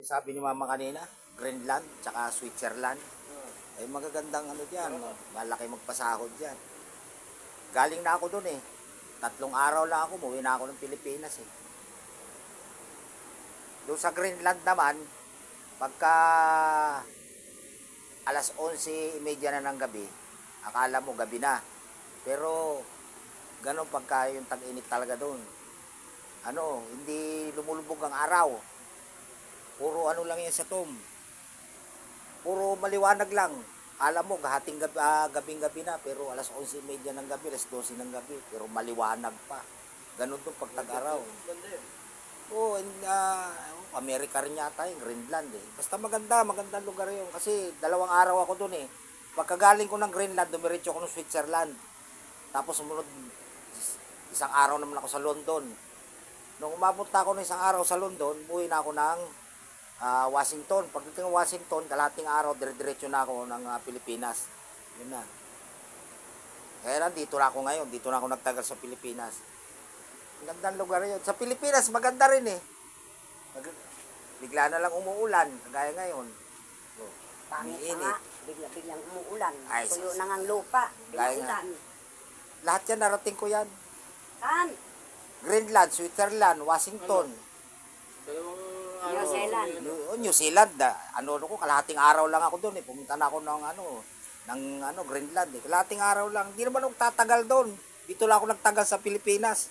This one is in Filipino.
Sabi ni mama kanina, Greenland, tsaka Switzerland. Ay magagandang ano dyan, malaki magpasahod dyan. Galing na ako dun eh. 3 araw lang ako, umuwi na ako ng Pilipinas eh. Doon sa Greenland naman, pagka alas 11:30 na ng gabi, akala mo gabi na. Pero ganun pagka yung tag-init talaga doon. Ano, hindi lumulubog ang araw. Puro ano lang yan sa tom. Puro maliwanag lang. Alam mo, gahating gabi, gabing-gabi na, pero alas 11:30 ng gabi, alas 12 ng gabi, pero maliwanag pa. Ganun doon pag tag-araw. Oo, Amerika rin yata yung Greenland eh. Basta magandang lugar yun. Kasi 2 araw ako doon eh. Pagkagaling ko ng Greenland, dumiretso ako ng Switzerland. Tapos sumunod, 1 araw naman ako sa London. Nung umabot na ako ng 1 araw sa London, buhay na ako ng Washington. Pagdating ng Washington, kalating araw, dire-diretso na ako ng Pilipinas. Yun na. Kaya dito na ako ngayon. Dito na ako nagtagal sa Pilipinas. Magandang lugar yun. Sa Pilipinas, maganda rin eh. Bigla na lang umuulan, kagaya ngayon. Pangit Init. nga, biglang umuulan. Ay, Tuyo na nga ang lupa. Gaya nga. Binailan. Lahat yan, narating ko yan. Saan? Greenland, Switzerland, Washington, New Zealand. New Zealand. Ano ko, kalahating araw lang ako doon eh. Pumunta na ako ng Greenland eh. Kalahating araw lang. Hindi naman ako tatagal doon. Dito lang ako nagtagal sa Pilipinas.